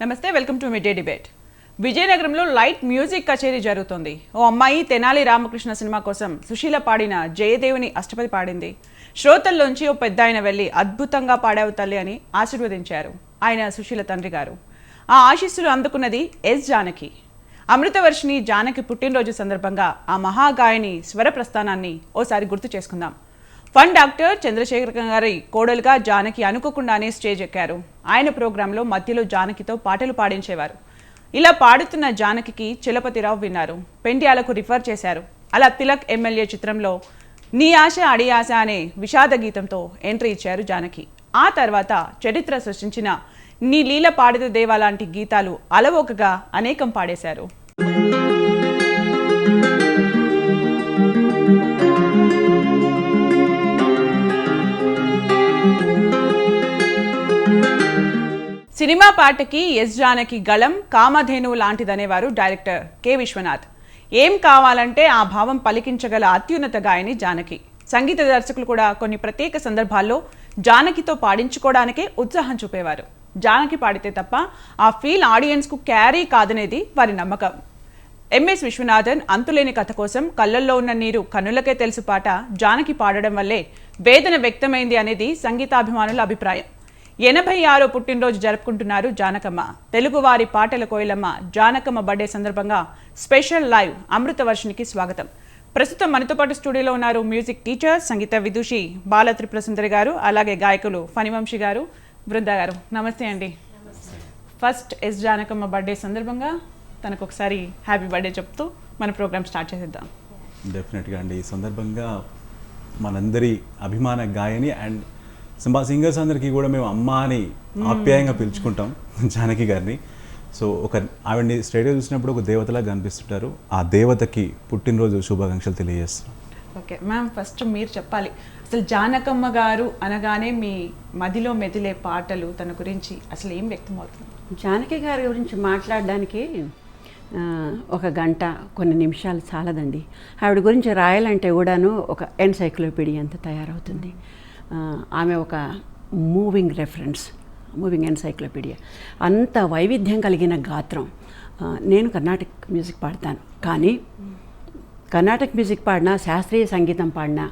నమస్తే, welcome to mid day debate. విజయనగరంలో light music కచేరీ జరుగుతోంది. ఓ అమ్మాయి తెనాలి రామకృష్ణ సినిమా కోసం సుశీల పాడిన జయదేవుని అష్టపది పాడింది. శ్రోతల్లోంచి ఓ పెద్ద ఆయన వెళ్ళి అద్భుతంగా పాడావు తల్లి అని ఆశీర్వదించారు. ఆయన సుశీల తండ్రి గారు. ఆ ఆశీస్సులు అందుకున్నది ఎస్ జానకి. అమృతవర్షిణి జానకి పుట్టినరోజు సందర్భంగా ఆ మహాగాయని స్వర ప్రస్థానాన్ని ఓసారి గుర్తు చేసుకుందాం. ఫన్ డాక్టర్ చంద్రశేఖర్ గారి కోడలుగా జానకి అనుకోకుండానే స్టేజ్ ఎక్కారు. ఆయన ప్రోగ్రాంలో మధ్యలో జానకితో పాటలు పాడించేవారు. ఇలా పాడుతున్న జానకి చలపతిరావు విన్నారు. పెండ్యాలకు రిఫర్ చేశారు. అలా తిలక్ ఎమ్మెల్యే చిత్రంలో నీ ఆశ అడి ఆశ అనే విషాద గీతంతో ఎంట్రీ ఇచ్చారు జానకి. ఆ తర్వాత చరిత్ర సృష్టించిన నీ లీల పాడిత దేవా లాంటి గీతాలు అలవోకగా అనేకం పాడేశారు. సినిమా పాటకి ఎస్ జానకి గళం కామధేనువు లాంటిదనేవారు డైరెక్టర్ కె విశ్వనాథ్. ఏం కావాలంటే ఆ భావం పలికించగల అత్యున్నత గాయని జానకి. సంగీత దర్శకులు కూడా కొన్ని ప్రత్యేక సందర్భాల్లో జానకితో పాడించుకోవడానికే ఉత్సాహం చూపేవారు. జానకి పాడితే తప్ప ఆ ఫీల్ ఆడియన్స్కు క్యారీ కాదనేది వారి నమ్మకం. ఎంఎస్ విశ్వనాథన్ అంతులేని కథ కోసం కళ్ళల్లో ఉన్న నీరు కన్నులకే తెలుసు పాట జానకి పాడడం వల్లే వేదన వ్యక్తమైంది అనేది సంగీతాభిమానుల అభిప్రాయం. 86వ పుట్టినరోజు జరుపుకుంటున్నారు జానకమ్మ. తెలుగువారి పాటల కోయిలమ్మ జానకమ్మ బర్త్డే సందర్భంగా స్పెషల్ లైవ్ అమృతవర్షినికి స్వాగతం. ప్రస్తుతం మనతో పాటు స్టూడియోలో ఉన్నారు మ్యూజిక్ టీచర్, సంగీత విదూషి బాల త్రిపుర సుందరి గారు, అలాగే గాయకులు ఫణివంశీ గారు, బృందా గారు. నమస్తే అండి. ఫస్ట్ ఎస్ జానకమ్మ బర్త్డే సందర్భంగా తనకు ఒకసారి హ్యాపీ బర్త్డే చెప్తూ మన ప్రోగ్రామ్ స్టార్ట్ చేసేద్దాం. డెఫినెట్గా అండి. ఈ సందర్భంగా మనందరి అభిమాన గాయని అండ్ సింగర్స్ అందరికీ కూడా మేము అమ్మ అని ఆప్యాయంగా పిలుచుకుంటాం జానకి గారిని. సో ఆవిడని స్టేడియో చూసినప్పుడు ఒక దేవతలా కనిపిస్తుంటారు. ఆ దేవతకి పుట్టినరోజు శుభాకాంక్షలు తెలియజేస్తున్నాం. ఓకే మ్యామ్, ఫస్ట్ మీరు చెప్పాలి, అసలు జానకమ్మ గారు అనగానే మీ మదిలో మెదిలే పాటలు, తన గురించి అసలు ఏం వ్యక్తమవుతుంది? జానకి గారి గురించి మాట్లాడడానికి ఒక గంట కొన్ని నిమిషాలు చాలదండి. ఆవిడ గురించి రాయాలంటే కూడాను ఒక ఎన్సైక్లోపీడియా అంతా తయారవుతుంది. ఆమె ఒక మూవింగ్ రెఫరెన్స్, మూవింగ్ ఎన్సైక్లోపీడియా. అంత వైవిధ్యం కలిగిన గాత్రం. నేను కర్ణాటక మ్యూజిక్ పాడతాను, కానీ కర్ణాటక మ్యూజిక్ పాడినా, శాస్త్రీయ సంగీతం పాడినా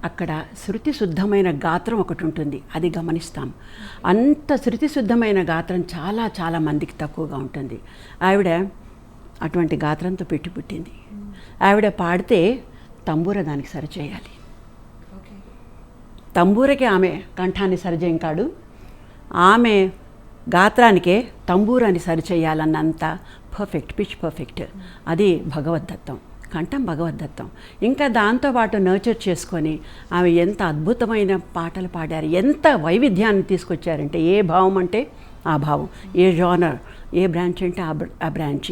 అక్కడ శృతి శుద్ధమైన గాత్రం ఒకటి ఉంటుంది, అది గమనిస్తాం. అంత శృతి శుద్ధమైన గాత్రం చాలా చాలా మందికి తక్కువగా ఉంటుంది. ఆవిడ అటువంటి గాత్రంతో పుట్టింది. ఆవిడ పాడితే తంబూర దానికి సరిచేయాలి. తంబూరకి ఆమె కంఠాన్ని సరిచేయం కాడు, ఆమె గాత్రానికే తంబూరాన్ని సరిచేయాలన్నంత పర్ఫెక్ట్, పిచ్ పర్ఫెక్ట్. అది భగవద్దత్తం, కంఠం భగవద్దత్తం. ఇంకా దాంతోపాటు నర్చర్ చేసుకొని ఆమె ఎంత అద్భుతమైన పాటలు పాడారు, ఎంత వైవిధ్యాన్ని తీసుకొచ్చారంటే ఏ భావం అంటే ఆ భావం, ఏ జానర్, ఏ బ్రాంచ్ అంటే ఆ బ్రాంచ్,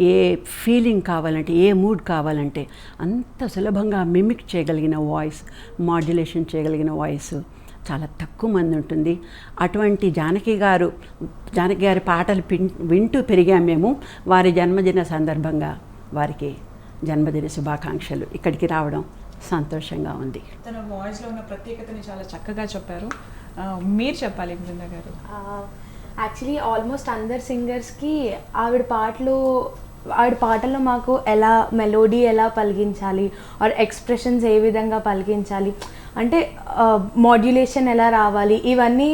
ఏ ఫీలింగ్ కావాలంటే, ఏ మూడ్ కావాలంటే అంత సులభంగా మిమిక్ చేయగలిగిన వాయిస్, మాడ్యులేషన్ చేయగలిగిన వాయిస్ చాలా తక్కువ మంది ఉంటుంది. అటువంటి జానకి గారి పాటలు వింటూ పెరిగాం మేము. వారి జన్మదిన సందర్భంగా వారికి జన్మదిన శుభాకాంక్షలు. ఇక్కడికి రావడం సంతోషంగా ఉంది. తన వాయిస్లో ఉన్న ప్రత్యేకతని చాలా చక్కగా చెప్పారు. మీరు చెప్పాలి బృందా గారు. యాక్చువల్లీ ఆల్మోస్ట్ అందరు సింగర్స్కి ఆవిడ పాటల్లో మాకు ఎలా మెలోడీ ఎలా పలికించాలి, ఆర్ ఎక్స్ప్రెషన్స్ ఏ విధంగా పలికించాలి, అంటే మాడ్యులేషన్ ఎలా రావాలి, ఇవన్నీ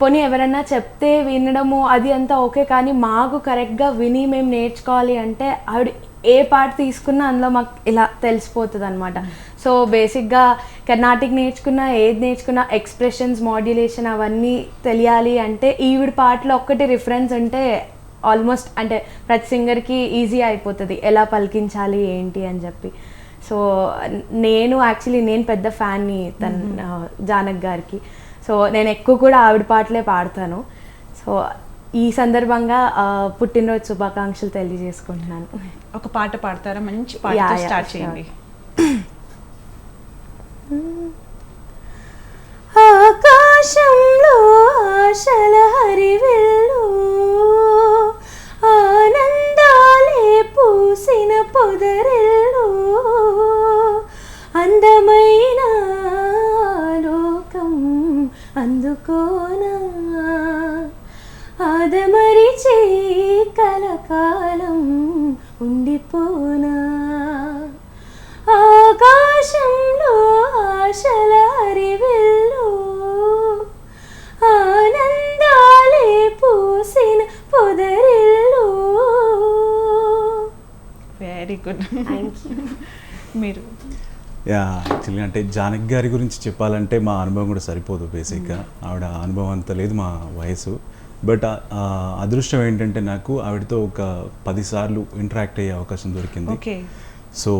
పోనీ ఎవరన్నా చెప్తే వినడము అది అంతా ఓకే, కానీ మాకు కరెక్ట్గా విని మేము నేర్చుకోవాలి అంటే ఆవిడ ఏ పాట తీసుకున్నా అందులో మాకు ఇలా తెలిసిపోతుంది అనమాట. సో బేసిక్గా కర్ణాటిక్ నేర్చుకున్నా, ఏది నేర్చుకున్నా ఎక్స్ప్రెషన్స్, మాడ్యులేషన్ అవన్నీ తెలియాలి అంటే ఈవిడ పాటలో ఒక్కటి రిఫరెన్స్ ఉంటే ఆల్మోస్ట్ అంటే ప్రతి సింగర్కి ఈజీ అయిపోతుంది ఎలా పలికించాలి ఏంటి అని చెప్పి. సో నేను పెద్ద ఫ్యాన్ని జానక్ గారికి. సో నేను ఎక్కువ కూడా ఆవిడ పాటలే పాడతాను. సో ఈ సందర్భంగా పుట్టినరోజు శుభాకాంక్షలు తెలియజేసుకుంటున్నాను. ఒక పాట పాడతారా? మంచి పాట స్టార్ట్ చేయండి. ఆకాశంలో ఆశల హరివిల్లు, ఆనందాలే పూసిన పొదరిల్లు, అందమైన లోకం అందుకోనా ఆదమరిచే గుడ్. మీరు యా యాక్చువల్లీ అంటే జానకి గారి గురించి చెప్పాలంటే మా అనుభవం కూడా సరిపోదు బేసిక్గా. ఆవిడ అనుభవం అంత లేదు మా వయసు. బట్ అదృష్టం ఏంటంటే నాకు ఆవిడతో ఒక 10 సార్లు ఇంటరాక్ట్ అయ్యే అవకాశం దొరికింది. ఓకే. సో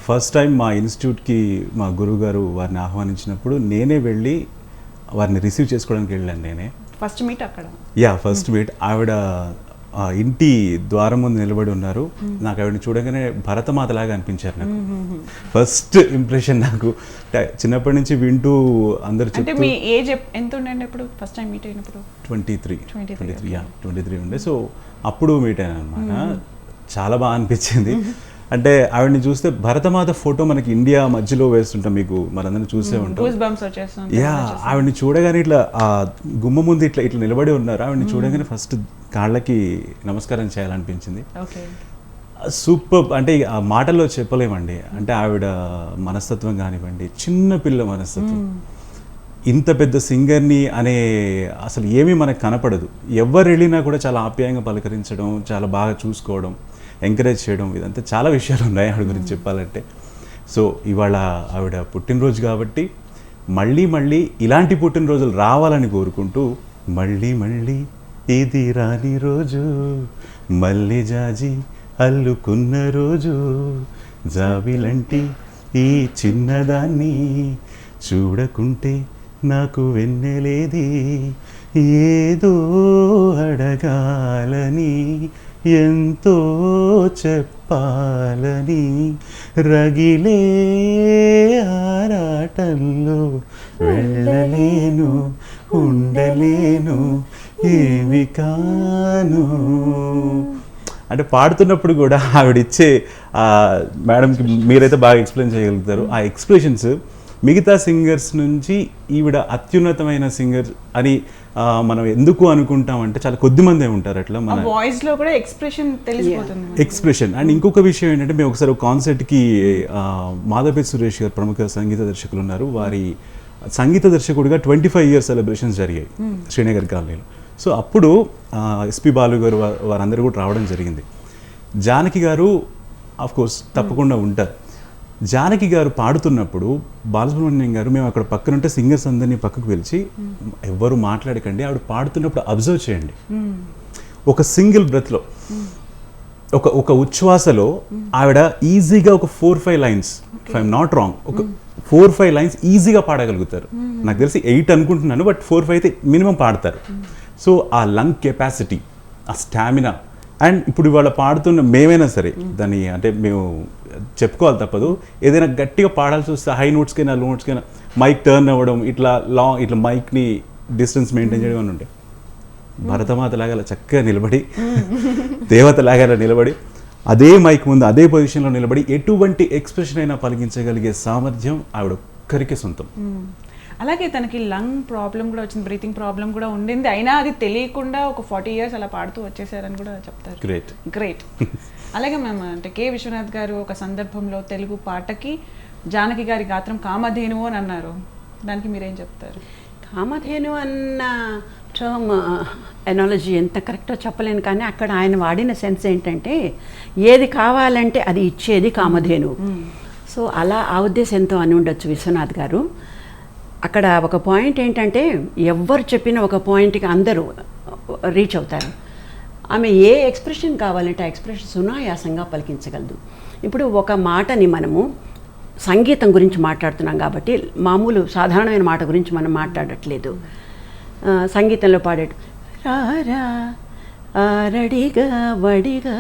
ఫస్ట్ టైం మా ఇన్స్టిట్యూట్కి మా గురువు గారు వారిని ఆహ్వానించినప్పుడు నేనే వెళ్ళి వారిని రిసీవ్ చేసుకోవడానికి వెళ్ళాను నేనే. ఫస్ట్ మీట్ అక్కడ? Yeah, first meet. ఆవిడ ఇంటి ద్వారం ముందు నిలబడి ఉన్నారు. నాకు ఆవిడని చూడగానే భరతమాతలాగా అనిపించారు నాకు. ఫస్ట్ ఇంప్రెషన్ నాకు చిన్నప్పటి నుంచి వింటూ అందరు అంటే మీ ఏజ్ ఎంత ఉండండి అప్పుడు ఫస్ట్ టైం మీట్ అయినప్పుడు? 23 ఉండే. సో అప్పుడు మీట్ అయ్యాను అనమాట. చాలా బాగా అనిపించింది. అంటే ఆవిడని చూస్తే భరతమాత ఫోటో మనకి ఇండియా మధ్యలో వేస్తుంటాం, మీకు మనందరం చూసే ఉంటాం. యా, ఆవిడని చూడగానే ఇట్లా ఆ గుమ్మ ముందు ఇట్లా ఇట్లా నిలబడి ఉన్నారు. ఆవిడని చూడగానే ఫస్ట్ కాళ్ళకి నమస్కారం చేయాలనిపించింది. సూపర్. అంటే ఆ మాటల్లో చెప్పలేమండి. అంటే ఆవిడ మనస్తత్వం కానివ్వండి, చిన్న పిల్ల మనస్తత్వం. ఇంత పెద్ద సింగర్ని అనే అసలు ఏమీ మనకు కనపడదు. ఎవరు వెళ్ళినా కూడా చాలా ఆప్యాయంగా పలకరించడం, చాలా బాగా చూసుకోవడం, ఎంకరేజ్ చేయడం, ఇదంతా చాలా విషయాలు ఉన్నాయి ఆవిడ గురించి చెప్పాలంటే. సో ఇవాళ ఆవిడ పుట్టినరోజు కాబట్టి మళ్ళీ మళ్ళీ ఇలాంటి పుట్టినరోజులు రావాలని కోరుకుంటూ, మళ్ళీ మళ్ళీ ఇది రాని రోజు, మళ్ళీ జాజి అల్లుకున్న రోజు, జాబిలంటి ఈ చిన్నదాన్ని చూడకుంటే నాకు వెన్నెలేది, ఏదో అడగాలని ఎంతో చెప్పాలని, రగిలే ఆరాటంలో వెళ్ళలేను, ఉండలేను, ఏమి కాను. అంటే పాడుతున్నప్పుడు కూడా ఆవిడిచ్చే మేడంకి మీరైతే బాగా ఎక్స్ప్లెయిన్ చేయగలుగుతారు. ఆ ఎక్స్ప్రెషన్స్ మిగతా సింగర్స్ నుంచి ఈవిడ అత్యున్నతమైన సింగర్ అని మనం ఎందుకు అనుకుంటామంటే చాలా కొద్ది మందే ఉంటారు అట్లా. మన వాయిస్ లో కూడా ఎక్స్ప్రెషన్ తెలిసిపోతుంది. ఎక్స్ప్రెషన్. అండ్ ఇంకొక విషయం ఏంటంటే, మేము ఒకసారి ఒక కాన్సర్ట్కి మాధవపేట్ సురేష్ గారు ప్రముఖ సంగీత దర్శకులు ఉన్నారు, వారి సంగీత దర్శకుడిగా 25 years సెలబ్రేషన్స్ జరిగాయి శ్రీనగర్ కాలనీలో. సో అప్పుడు ఎస్పి బాలు గారు వారందరూ కూడా రావడం జరిగింది. జానకి గారు ఆఫ్ కోర్స్ తప్పకుండా ఉంటారు. జానకి గారు పాడుతున్నప్పుడు బాలసుబ్రహ్మణ్యం గారు, మేము అక్కడ పక్కనుంటే సింగర్స్ అందరినీ పక్కకు పిలిచి, ఎవ్వరు మాట్లాడకండి, ఆవిడ పాడుతున్నప్పుడు అబ్జర్వ్ చేయండి. ఒక సింగిల్ బ్రెత్లో, ఒక ఉచ్ఛ్వాసలో ఆవిడ ఈజీగా ఒక 4-5 lines, if I'm not wrong, ఒక 4-5 lines ఈజీగా పాడగలుగుతారు. నాకు తెలిసి 8 అనుకుంటున్నాను, బట్ 4-5 అయితే మినిమం పాడతారు. సో ఆ లంగ్ కెపాసిటీ, ఆ స్టామినా. అండ్ ఇప్పుడు ఇవాళ పాడుతున్న మేమైనా సరే దాన్ని అంటే మేము చెప్పుకోవాలి తప్పదు, ఏదైనా గట్టిగా పాడాల్సి వస్తే హై నోట్స్కైనా లో నోట్స్కైనా మైక్ టర్న్ అవ్వడం, ఇట్లా ఇట్లా మైక్ని డిస్టెన్స్ మెయింటైన్ చేయడం అని ఉంటాయి. భరతమాతలాగా అలా చక్కగా నిలబడి, దేవతలాగా నిలబడి, అదే మైక్ ముందు అదే పొజిషన్లో నిలబడి ఎటువంటి ఎక్స్ప్రెషన్ అయినా పలికించగలిగే సామర్థ్యం ఆవిడ ఒక్కరికే సొంతం. అలాగే తనకి లంగ్ ప్రాబ్లం కూడా వచ్చింది, బ్రీతింగ్ ప్రాబ్లం కూడా ఉండింది, అయినా అది తెలియకుండా ఒక 40 years అలా పాడుతూ వచ్చేసారని కూడా చెప్తారు. గ్రేట్. అలాగే మేము అంటే కె విశ్వనాథ్ గారు ఒక సందర్భంలో తెలుగు పాటకి జానకి గారి గాత్రం కామధేనువు అని అన్నారు. దానికి మీరేం చెప్తారు? కామధేను అన్న టర్మ్ ఎనాలజీ ఎంత కరెక్టో చెప్పలేను, కానీ అక్కడ ఆయన వాడిన సెన్స్ ఏంటంటే ఏది కావాలంటే అది ఇచ్చేది కామధేను. సో అలా ఆ ఉద్దేశంతో అని ఉండొచ్చు విశ్వనాథ్ గారు. అక్కడ ఒక పాయింట్ ఏంటంటే, ఎవ్వరు చెప్పిన ఒక పాయింట్కి అందరూ రీచ్ అవుతారు. ఆమె ఏ ఎక్స్ప్రెషన్ కావాలంటే ఆ ఎక్స్ప్రెషన్ సునాయాసంగా పలికించగలదు. ఇప్పుడు ఒక మాటని మనము సంగీతం గురించి మాట్లాడుతున్నాం కాబట్టి మామూలు సాధారణమైన మాట గురించి మనం మాట్లాడట్లేదు. సంగీతంలో పాడేటు రారా ఆరడిగా వడిగా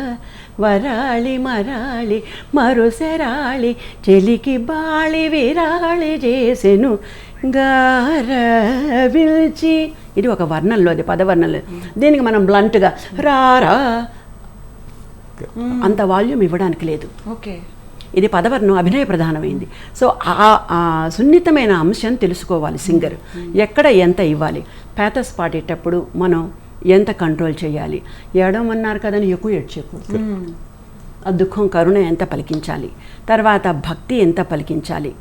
వరాళి మరాళి మరుసెరాళి చెలికి బాళి విరాళి చేసెను గారవిల్చి, ఇది ఒక వర్ణంలో, అది పదవర్ణంలో. దీనికి మనం బ్లంట్గా రారా అంత వాల్యూమ్ ఇవ్వడానికి లేదు. ఓకే, ఇది పదవర్ణం, అభినయ ప్రధానమైంది. సో ఆ సున్నితమైన అంశం తెలుసుకోవాలి సింగర్, ఎక్కడ ఎంత ఇవ్వాలి. ప్యాథస్ పాడేటప్పుడు మనం ఎంత కంట్రోల్ చేయాలి, ఏడవమన్నారు కదని ఎక్కువ ఏడ్చేకూడదు. ఆ దుఃఖం కరుణ ఎంత పలికించాలి, తర్వాత భక్తి ఎంత పలికించాలి,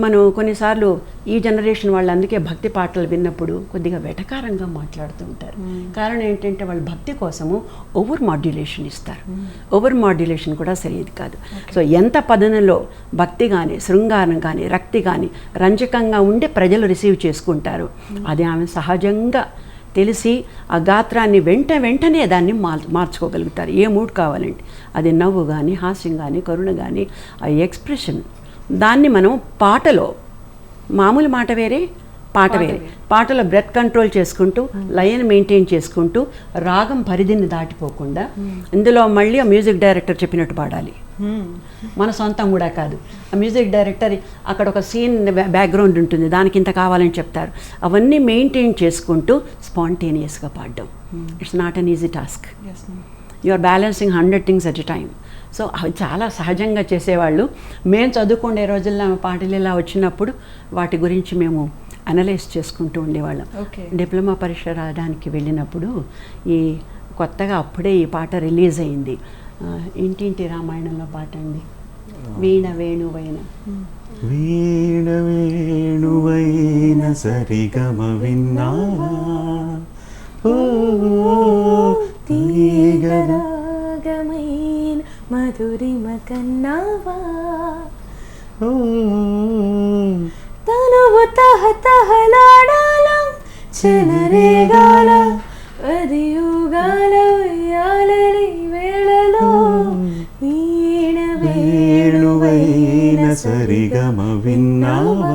మనం కొన్నిసార్లు ఈ జనరేషన్ వాళ్ళు అందుకే భక్తి పాటలు విన్నప్పుడు కొద్దిగా వెటకారంగా మాట్లాడుతూ ఉంటారు. కారణం ఏంటంటే వాళ్ళు భక్తి కోసము ఓవర్ మాడ్యులేషన్ ఇస్తారు. ఓవర్ మాడ్యులేషన్ కూడా సరిది కాదు. సో ఎంత పదనలో భక్తి కానీ శృంగారం కానీ రక్తి కానీ రంజకంగా ఉండే ప్రజలు రిసీవ్ చేసుకుంటారు. అది ఆమె సహజంగా తెలిసి ఆ గాత్రాన్ని వెంటనే దాన్ని మార్చుకోగలుగుతారు. ఏ మూడ్ కావాలంటే అది నవ్వు కానీ హాస్యం కానీ కరుణ కానీ ఆ ఎక్స్ప్రెషన్ దాన్ని మనం పాటలో మామూలు మాట వేరే పాట వేరే పాటలో బ్రెత్ కంట్రోల్ చేసుకుంటూ లయన్ మెయింటైన్ చేసుకుంటూ రాగం పరిధిని దాటిపోకుండా ఇందులో మళ్ళీ ఆ మ్యూజిక్ డైరెక్టర్ చెప్పినట్టు పాడాలి. మన సొంతం కూడా కాదు. ఆ మ్యూజిక్ డైరెక్టర్ అక్కడ ఒక సీన్ బ్యాక్గ్రౌండ్ ఉంటుంది, దానికి ఇంత కావాలని చెప్తారు. అవన్నీ మెయింటైన్ చేసుకుంటూ స్పాంటేనియస్గా పాడడం it's not an easy task. You are balancing 100 things at a time. So అవి చాలా సహజంగా చేసేవాళ్ళు. మేము చదువుకునే రోజుల్లో పాటలు ఇలా వచ్చినప్పుడు వాటి గురించి మేము అనలైజ్ చేసుకుంటూ ఉండేవాళ్ళం. డిప్లొమా పరీక్ష రాయడానికి వెళ్ళినప్పుడు ఈ కొత్తగా అప్పుడే ఈ పాట రిలీజ్ అయింది. ఇంటింటి రామాయణంలో పాట అండి, వీణ వేణువైన వీణ వేణువైన సరిగమ విన్నావా తీగరాగమైన మధురిమ కన్నావా తనువు తహతహలాడాల చెలరేగాల అదియుగాల ఉయ్యాలని వేళలో వీణ వేణువైన సరిగమ విన్నావా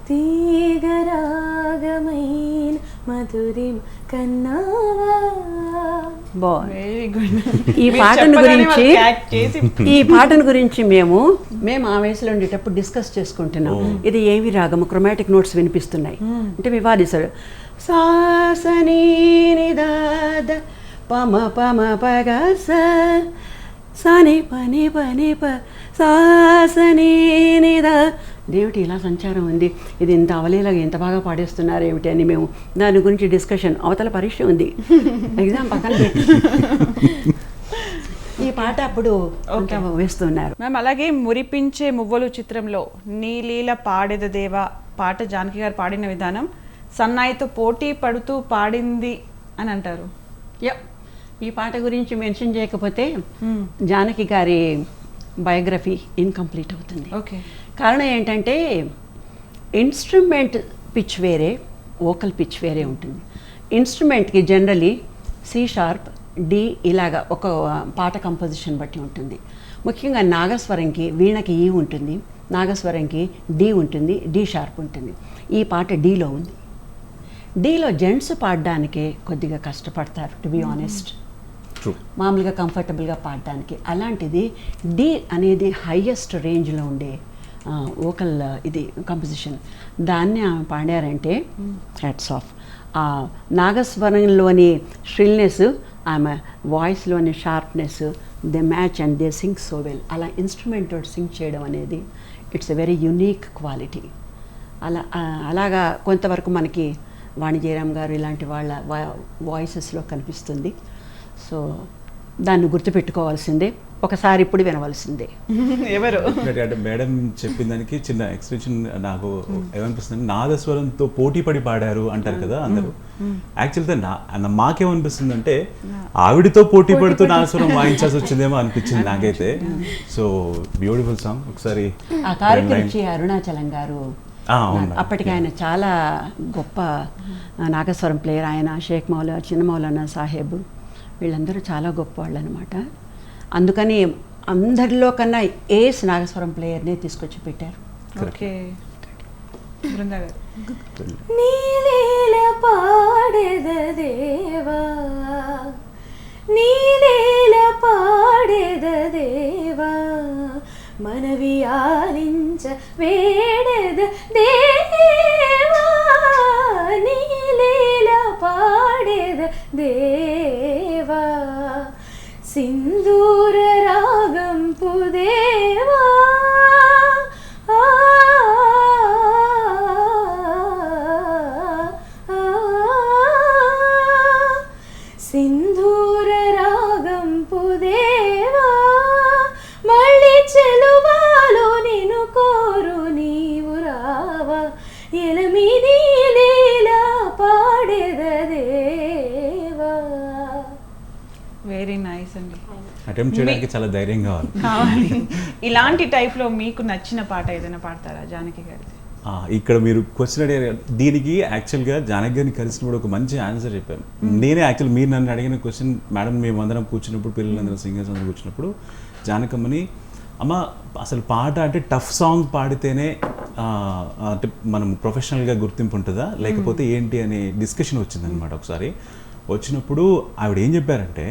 తీగరాగమైన మధురిమ కన్నావా. ఈ పాటను గురించి మేము ఆ వయసులో ఉండేటప్పుడు డిస్కస్ చేసుకుంటున్నాం. ఇది ఏమి రాగము, క్రొమాటిక్ నోట్స్ వినిపిస్తున్నాయి అంటే వివాదిస్తారు. సాసని నిదాద పమ పమ పగ సని పని పని ప సాసని నిదా. ఇదేమిటి ఇలా సంచారం ఉంది, ఇది ఇంత అవలేలాగా ఎంత బాగా పాడేస్తున్నారు ఏమిటి అని మేము దాని గురించి డిస్కషన్. అవతల పరీక్ష ఉంది, ఎగ్జామ్ పక్కన పెట్టి ఈ పాట అప్పుడు వేస్తున్నారు. మ్యామ్ అలాగే మురిపించే మువ్వలు చిత్రంలో నీలీల పాడెద దేవా పాట జానకి గారు పాడిన విధానం సన్నాయితో పోటీ పడుతూ పాడింది అని అంటారు. ఈ పాట గురించి మెన్షన్ చేయకపోతే జానకి గారి బయోగ్రఫీ ఇన్కంప్లీట్ అవుతుంది. కారణం ఏంటంటే ఇన్స్ట్రుమెంట్ పిచ్ వేరే, వోకల్ పిచ్ వేరే ఉంటుంది. ఇన్స్ట్రుమెంట్కి జనరలీ సి షార్ప్, డి ఇలాగా ఒక పాట కంపోజిషన్ బట్టి ఉంటుంది. ముఖ్యంగా నాగస్వరంకి వీణకి ఈ ఉంటుంది, నాగస్వరంకి డి ఉంటుంది, డి షార్ప్ ఉంటుంది. ఈ పాట డీలో ఉంది. డీలో జెంట్స్ పాడడానికే కొద్దిగా కష్టపడతారు టు బి ఆనెస్ట్, మామూలుగా కంఫర్టబుల్గా పాడడానికి. అలాంటిది డి అనేది హైయెస్ట్ రేంజ్లో ఉండే వోకల్ ఇది కంపోజిషన్. దాన్ని ఆమె పాడారంటే హ్యాట్స్ ఆఫ్. ఆ నాగస్వరంలోని ష్రిల్నెస్, ఆమె వాయిస్లోని sharpness, they match and they sing so well. అలా ఇన్స్ట్రుమెంట్ సింగ్ చేయడం అనేది it's a very unique quality. అలాగా కొంతవరకు మనకి వాణి జయరామ్ గారు ఇలాంటి వాళ్ళ వాయిసెస్లో కనిపిస్తుంది. సో దాన్ని గుర్తుపెట్టుకోవాల్సిందే, ఒకసారి ఇప్పుడు వినవలసిందే. ఎవరు అంటే మేడం చెప్పిన దానికి చిన్న ఎక్స్టెన్షన్ నాకు ఏమనిపిస్తుంది, నాదస్వరంతో పోటీ పడి పాడారు అంటారు కదా అందరూ. యాక్చువల్గా మాకేమనిపిస్తుంది అంటే ఆవిడతో పోటీ పడుతూ నాదస్వరం వాయించాల్సి వచ్చిందేమో అనిపించింది నాకైతే. So beautiful song. ఒకసారి ఆ కార్యక్రమం అరుణాచలం గారు అప్పటికి ఆయన చాలా గొప్ప నాగస్వరం ప్లేయర్. ఆయన షేక్ మౌలా, చిన్న మౌలానా సాహెబ్ వీళ్ళందరూ చాలా గొప్ప వాళ్ళు అనమాట. అందుకని అందరిలో కన్నా ఏస్ నాగస్వరం ప్లేయర్నే తీసుకొచ్చి పెట్టారు. నీలీల పాడెద దేవా, నీలీల పాడెద దేవా, మనవి ఆలించ వేడెద దేవా, నీలీల పాడెద దేవా, సింధూర రాగంపు దేవా, సింధూర రాగంపు దేవా, మళ్ళీ చెలువాలు వెరీ నైస్ అండి. అటెంప్ట్ చేయడానికి చాలా ధైర్యం కావాలి. కావాలి. ఇలాంటి టైప్లో మీకు నచ్చిన పాట ఏదైనా పాడతారా జానకి గారిది? ఇక్కడ మీరు క్వశ్చన్ అడిగారు, దీనికి యాక్చువల్గా జానకి గారిని కలిసినప్పుడు ఒక మంచి ఆన్సర్ చెప్పాను. నేనే యాక్చువల్ మీరు నన్ను అడిగిన క్వశ్చన్, మేడం మేము అందరం కూర్చున్నప్పుడు, పిల్లలందరం సింగర్స్ అందరూ కూర్చున్నప్పుడు జానకమ్మని, అమ్మ అసలు పాట అంటే టఫ్ సాంగ్ పాడితేనే అంటే మనం ప్రొఫెషనల్గా గుర్తింపు ఉంటుందా లేకపోతే ఏంటి అనే డిస్కషన్ వచ్చిందనమాట. ఒకసారి వచ్చినప్పుడు ఆవిడ ఏం చెప్పారంటే,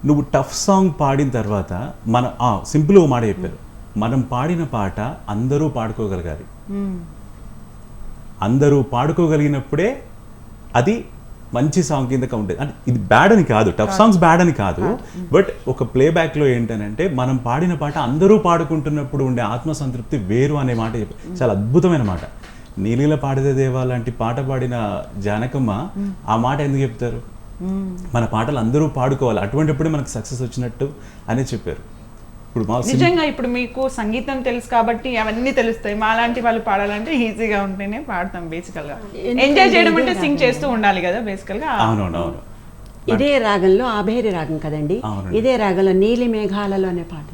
నువ్వు టఫ్ సాంగ్ పాడిన తర్వాత మన సింపుల్గా మాట చెప్పారు, మనం పాడిన పాట అందరూ పాడుకోగలగాలి. అందరూ పాడుకోగలిగినప్పుడే అది మంచి సాంగ్ కింద కౌంట్. అంటే ఇది బ్యాడ్ అని కాదు, టఫ్ సాంగ్స్ బ్యాడ్ అని కాదు, బట్ ఒక ప్లేబ్యాక్లో ఏంటనంటే మనం పాడిన పాట అందరూ పాడుకుంటున్నప్పుడు ఉండే ఆత్మసంతృప్తి వేరు అనే మాట చెప్పారు. చాలా అద్భుతమైన మాట. నీలీల పాడితే దేవా లాంటి పాట పాడిన జానకమ్మ ఆ మాట ఎందుకు చెప్తారు? మన పాటలు అందరూ పాడుకోవాలి, అటువంటిప్పుడే మనకు సక్సెస్ వచ్చినట్టు అని చెప్పారు. ఇప్పుడు నిజంగా ఇప్పుడు మీకు సంగీతం తెలుసు కాబట్టి అవన్నీ తెలుస్తాయి. మాలాంటి వాళ్ళు పాడాలంటే ఈజీగా ఉంటేనే పాడతాం. బేసికల్గా ఎంజాయ్ చేయడం అంటే సింగ్ చేస్తూ ఉండాలి కదా బేసికల్గా. అవునవును. ఇదే రాగంలో ఆభేరి రాగం కదండి, ఇదే రాగంలో నీలి మేఘాలలో అనే పాట,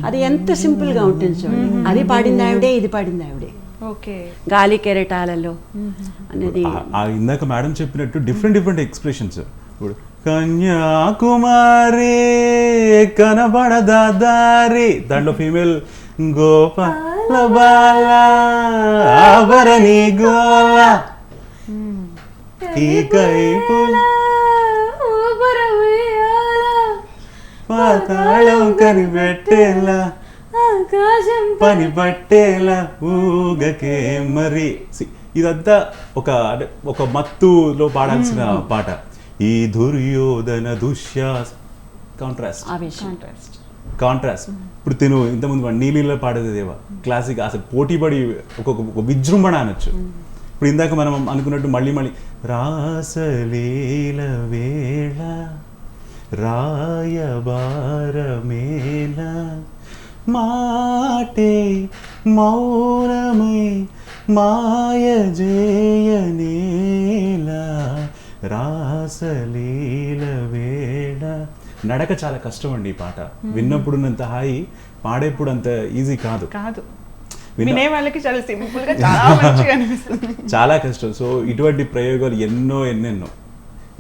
అది ఎంత సింపుల్ గా ఉంటుంది చూడండి. అది పాడింది ఆవిడే, ఇది పాడింది ఆవిడే. ఓకే. గాలి కెరటాలలో అనేది ఇందాక మేడం చెప్పినట్టు డిఫరెంట్ ఎక్స్ప్రెషన్స్. ఇప్పుడు కన్యాకుమారి కనబడదా దారి, దాంట్లో ఫీమేల్ గోపాల బాల ఆభరణి గోల, ఈ కైపు పాతాళం కనిపెట్టేలా ఆకాశం పని పట్టేలా ఊగకే మరి. ఇదంతా ఒక మత్తులో పాడాల్సిన పాట. ఈ దుర్యోధన దుశ్శాస కాంట్రాస్ట్. ఇప్పుడు తిను ఇంతకుముందు నీళ్ళలో పాడేది దేవా క్లాసిక్, అసలు పోటీపడి ఒక విజృంభణ అనొచ్చు. ఇప్పుడు ఇందాక మనం అనుకున్నట్టు మళ్ళీ రాసలీల వేళ రాయబారమేళ మాటే మౌనమై మాయ జయనేలా రాసలీల వేళ. నడక చాలా కష్టం అండి ఈ పాట. విన్నప్పుడున్నంత హాయి పాడేప్పుడు అంత ఈజీ కాదు. వినే వాళ్ళకి చాలా సింపుల్ గా చాలా మంచిగా అనిపిస్తుంది. చాలా కష్టం. సో ఇటువంటి ప్రయోగాలు ఎన్నెన్నో.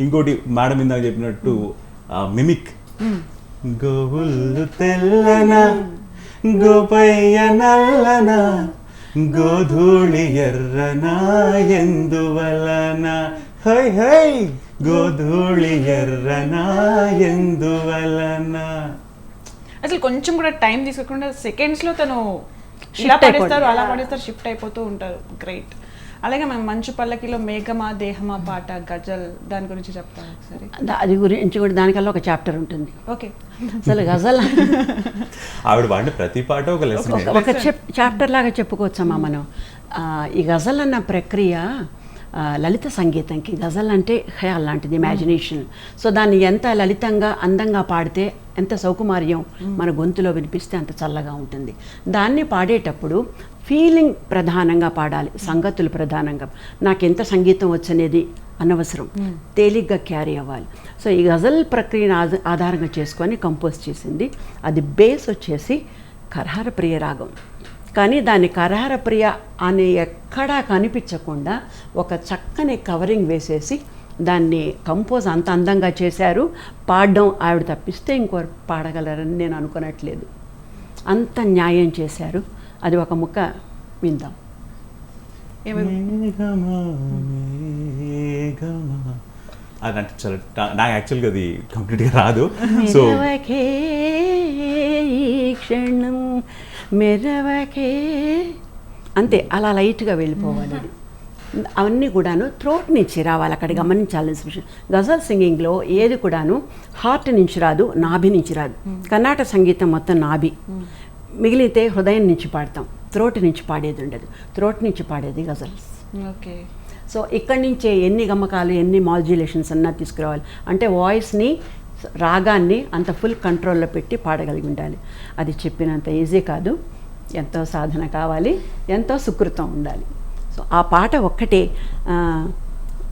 ఇంకోటి మేడం ఇందాక చెప్పినట్టు మిమిక్, గోవుళ్ళు తెల్లన గోపయ్య నల్లన గోధూళి ఎర్రన ఎందువలన, హై హై గోధూళి ఎర్రన ఎందువలన. అసలు కొంచెం కూడా టైం తీసుకోకుండా సెకండ్స్ లో తను ఇలా పాడేస్తారు, అలా పాడేస్తారు, షిఫ్ట్ అయిపోతూ ఉంటారు. గ్రేట్. అలాగే మనం మంచు పల్లకిలో మేఘమా దేహమా పాట గజల్, దాని గురించి చెప్తాను ఒకసారి. అది గురించి కూడా దానికల్లా ఒక చాప్టర్ ఉంటుంది. ఓకే. అసలు గజల్ ఆవిడ పాడిన ప్రతి పాట ఒక లెసన్, ఒక చాప్టర్ లాగా చెప్పుకోవచ్చమ్మా మనం. ఈ గజల్ అన్న ప్రక్రియ లలిత సంగీతంకి, గజల్ అంటే ఖయాల్ లాంటిది, ఇమాజినేషన్. సో దాన్ని ఎంత లలితంగా అందంగా పాడితే, ఎంత సౌకుమార్యం మన గొంతులో వినిపిస్తే అంత చల్లగా ఉంటుంది. దాన్ని పాడేటప్పుడు ఫీలింగ్ ప్రధానంగా పాడాలి, సంగతులు ప్రధానంగా. నాకెంత సంగీతం వచ్చనేది అనవసరం, తేలిగ్గా క్యారీ అవ్వాలి. సో ఈ గజల్ ప్రక్రియను ఆధారంగా చేసుకొని కంపోజ్ చేసింది. అది బేస్ వచ్చేసి కర్హార ప్రియ రాగం. కానీ దాన్ని కర్హార ప్రియ అని ఎక్కడా కనిపించకుండా ఒక చక్కని కవరింగ్ వేసేసి దాన్ని కంపోజ్ అంత అందంగా చేశారు. పాడడం ఆవిడ తప్పిస్తే ఇంకోరు పాడగలరని నేను అనుకున్నట్లేదు. అంత న్యాయం చేశారు. అది ఒక ముక్క విందాం. అదంటే చాలా నాకు యాక్చువల్గా అది కంప్లీట్గా రాదు. సో క్షణం మెరవకే అంతే, అలా లైట్గా వెళ్ళిపోవాలి. అది అవన్నీ కూడాను థ్రోట్ నుంచి రావాలి. అక్కడ గమనించాల్సిన విషయం, గజల్ సింగింగ్లో ఏది కూడాను హార్ట్ నుంచి రాదు, నాభి నుంచి రాదు. కర్ణాటక సంగీతం మొత్తం నాభి, మిగిలితే హృదయం నుంచి పాడతాం, థ్రోట్ నుంచి పాడేది ఉండదు. థ్రోట్ నుంచి పాడేది గజల్స్. ఓకే. సో ఇక్కడి నుంచే ఎన్ని గమకాలు, ఎన్ని మాడ్యులేషన్స్ అన్నా తీసుకురావాలి. అంటే వాయిస్ని, రాగాన్ని అంత ఫుల్ కంట్రోల్లో పెట్టి పాడగలిగి ఉండాలి. అది చెప్పినంత ఈజీ కాదు, ఎంతో సాధన కావాలి, ఎంతో సుకృతం ఉండాలి. సో ఆ పాట ఒక్కటే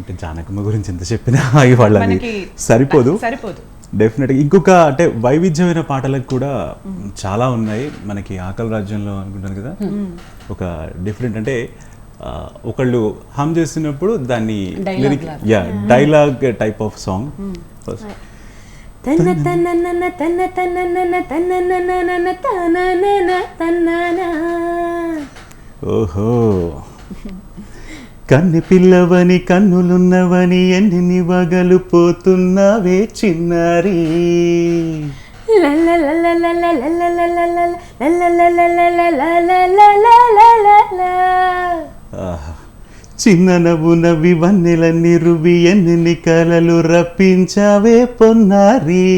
అంటే జానకమ్మ గురించి ఎంత చెప్పినా ఇవాళ అది మనకి సరిపోదు. సరిపోదు. డెఫినెట్గా ఇంకొక అంటే వైవిధ్యమైన పాటలకు కూడా చాలా ఉన్నాయి మనకి. ఆకలి రాజ్యంలో అనుకుంటాను కదా, ఒక డిఫరెంట్ అంటే ఒకళ్ళు హమ్ చేస్తున్నప్పుడు దాన్ని డైలాగ్ టైప్ ఆఫ్ సాంగ్. తన తననన తన తననన తననన తననన తనన. ఓహో, కన్నె పిల్లవని కన్నులున్నవని ఎన్ని వగలు పోతున్నావే చిన్నారి. చిన్న నవ్వు నవ్వి వన్నెలన్నీ రువి ఎన్ని కలలు రప్పించావే పొన్నారి.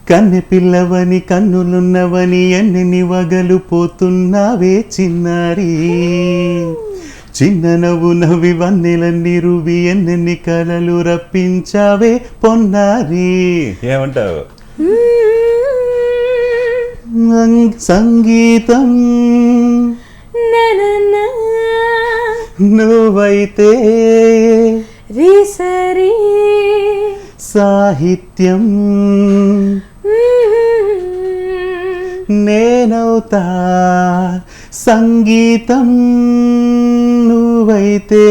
కన్నె పిల్లవని కన్నులున్నవని ఎన్ని వగలు పోతున్నావే చిన్నారి. చిన్న నవ్వు నవ్వి వన్నెలన్నీ రువి ఎన్ని కలలు రప్పించావే పొన్నారి. ఏమంటావు? సంగీతం నువ్వైతే రీసరి సాహిత్యం నేనవుతా. సంగీతం నువ్వైతే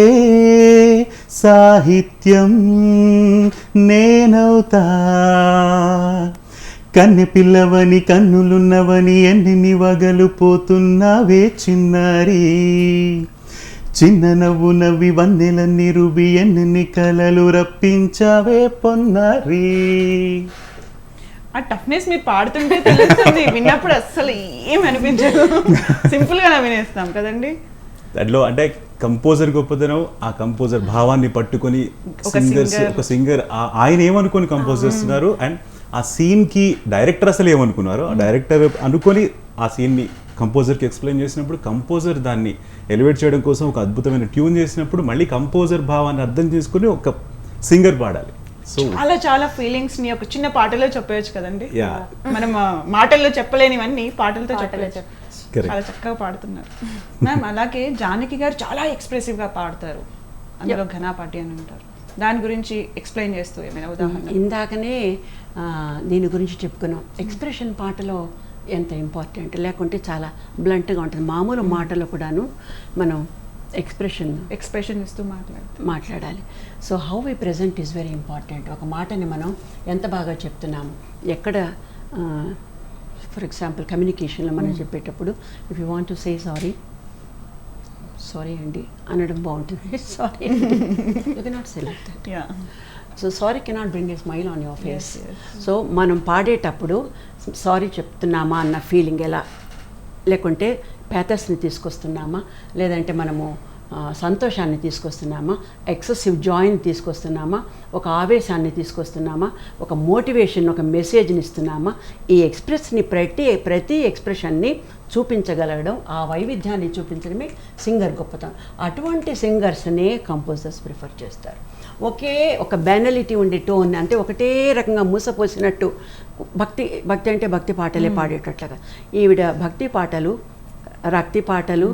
సాహిత్యం నేనవుతా. కన్నె పిల్లవని కన్నులున్నవని ఎన్ని వగలు పోతున్నావే చిన్నారి. చిన్న నవ్వు నవ్వి వన్నెలన్నీ రుబి ఎన్ని కలలు రప్పించావే పొన్నారి. ఆ టఫ్నెస్ మీరు పాడుతుంటే తెలుస్తుంది, విన్నప్పుడు అస్సలు ఏం అనిపించదు, సింపుల్ గా వినేస్తాం కదండి. దాంట్లో అంటే కంపోజర్ గొప్పతనం, ఆ కంపోజర్ భావాన్ని పట్టుకొని ఒక సింగర్ ఆయన ఏమనుకొని కంపోజ్ చేస్తున్నారు, అండ్ ఆ సీన్ కి డైరెక్టర్ అసలు ఏమనుకున్నారు, ఆ డైరెక్టర్ అనుకొని ఆ సీన్ ని కంపోజర్ కి ఎక్స్ప్లెయిన్ చేసినప్పుడు కంపోజర్ దాన్ని ఎలివేట్ చేయడం కోసం ఒక అద్భుతమైన ట్యూన్ చేసినప్పుడు మళ్ళీ కంపోజర్ భావాన్ని అర్థం చేసుకుని ఒక సింగర్ పాడాలి. సో చాలా చాలా ఫీలింగ్స్ ని ఒక చిన్న పాటలో చెప్పవచ్చు కదండి. మనం మాటల్లో చెప్పలేనివన్నీ పాటలతో చెప్పలేదు. చాలా చక్కగా పాడుతున్నారు మ్యామ్. అలాగే జానకి గారు చాలా ఎక్స్ప్రెసివ్ గా పాడతారు, అందులో ఘనాపాటి అని ఉంటారు. దాని గురించి ఎక్స్ప్లెయిన్ చేస్తూ ఏమైనా ఉదాహరణ? ఇందాకనే దీని గురించి చెప్పుకున్నాం. ఎక్స్ప్రెషన్ పాటలో ఎంత ఇంపార్టెంట్, లేకుంటే చాలా బ్లంట్గా ఉంటుంది. మామూలు మాటలో కూడాను మనం ఎక్స్ప్రెషన్ ఇస్తూ మాట్లాడాలి. So how we present is very important. ఒక మాటని మనం ఎంత బాగా చెప్తున్నాము, ఎక్కడ ఫర్ ఎగ్జాంపుల్ కమ్యూనికేషన్లో మనం చెప్పేటప్పుడు if you want to say sorry అండి అనడం బాగుంటుంది. Sorry you cannot say like that. So sorry cannot bring a smile on your face. So మనం పాడేటప్పుడు సారీ చెప్తున్నామా అన్న ఫీలింగ్ ఎలా, లేకుంటే ప్యాథస్ని తీసుకొస్తున్నామా, లేదంటే మనము సంతోషాన్ని తీసుకొస్తున్నామా, ఎక్సెసివ్ జాయ్ని తీసుకొస్తున్నామా, ఒక ఆవేశాన్ని తీసుకొస్తున్నామా, ఒక మోటివేషన్, ఒక మెసేజ్ని ఇస్తున్నామా, ఈ ఎక్స్ప్రెస్ని ప్రతి ఎక్స్ప్రెషన్ని చూపించగలగడం, ఆ వైవిధ్యాన్ని చూపించడమే సింగర్ గొప్పతనం. అటువంటి సింగర్స్నే కంపోజర్స్ ప్రిఫర్ చేస్తారు. ఒక బ్యానలిటీ ఉండే టోన్, అంటే ఒకటే రకంగా మూసపోసినట్టు భక్తి అంటే భక్తి పాటలే పాడేటట్లుగా. ఈవిడ భక్తి పాటలు, రక్తి పాటలు,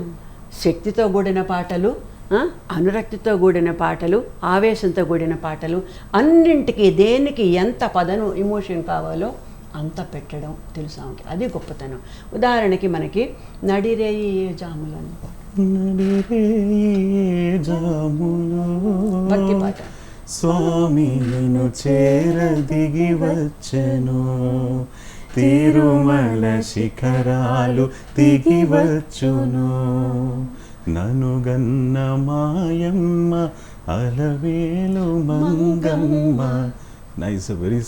శక్తితో కూడిన పాటలు, అనురక్తితో కూడిన పాటలు, ఆవేశంతో కూడిన పాటలు, అన్నింటికి దేనికి ఎంత పదను ఎమోషన్ కావాలో అంత పెట్టడం తెలుసా ఉంటుంది. అది గొప్పతనం. ఉదాహరణకి మనకి నడిరేయి జాములని భక్తి పాట. స్వామిను చేర దిగి వచ్చెను, తిరుమల శిఖరాలు దిగి వచ్చును, ననుగన్న మాయమ్మ అలవేలు మంగమ్మ. నైస్, వెరీ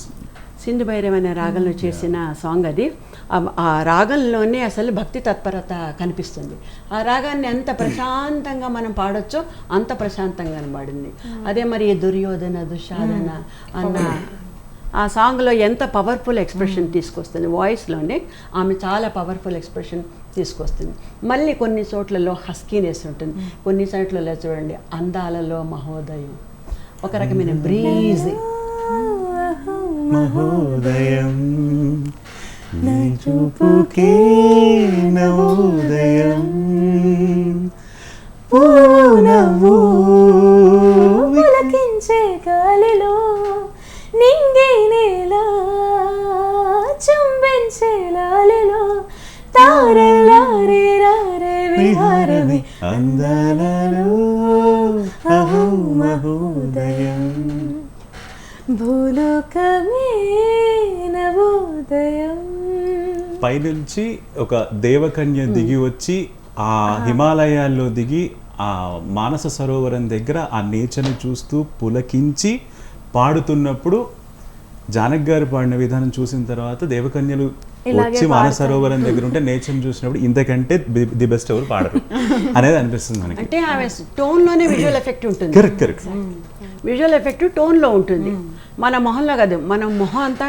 సింధు భైరవ్ అనే రాగంలో చేసిన సాంగ్ అది. ఆ రాగంలోనే అసలు భక్తి తత్పరత కనిపిస్తుంది. ఆ రాగాన్ని ఎంత ప్రశాంతంగా మనం పాడొచ్చో అంత ప్రశాంతంగా పాడింది. అదే మరి దుర్యోధన దుశ్శాసన అన్న ఆ సాంగ్లో ఎంత పవర్ఫుల్ ఎక్స్ప్రెషన్ తీసుకొస్తుంది. వాయిస్లోనే ఆమె చాలా పవర్ఫుల్ ఎక్స్ప్రెషన్ తీసుకొస్తుంది. మళ్ళీ కొన్ని చోట్లలో హస్కీనెస్ ఉంటుంది, కొన్ని చోట్లలో చూడండి అందాలలో మహోదయం, ఒక రకమైన బ్రీజ్. మహోదయం నీ చూపుకే నవోదయం, పూనవు లాలిలో నింగి నేల చుంబించే లాలిలో తారలారే రారే విహారమే అందాలలో అహో మహోదయం. భూలోకమే నవోదయం. పైనుంచి ఒక దేవకన్య దిగి వచ్చి ఆ హిమాలయాల్లో దిగి ఆ మానస సరోవరం దగ్గర ఆ నేచర్ని చూస్తూ పులకించి పాడుతున్నప్పుడు జానకి గారు పాడిన విధానం చూసిన తర్వాత దేవకన్యలు వచ్చి మానస సరోవరం దగ్గర ఉంటే నేచర్ని చూసినప్పుడు ఇంతకంటే ది బెస్ట్ ఎవరు పాడరు అనేది అనిపిస్తుంది మనకి. అంటే ఆమె టోన్లోనే విజువల్ ఎఫెక్ట్ ఉంటుంది. Correct correct. విజువల్ ఎఫెక్ట్ టోన్లో ఉంటుంది. మన మొహంలో కాదు, మన మొహం అంతా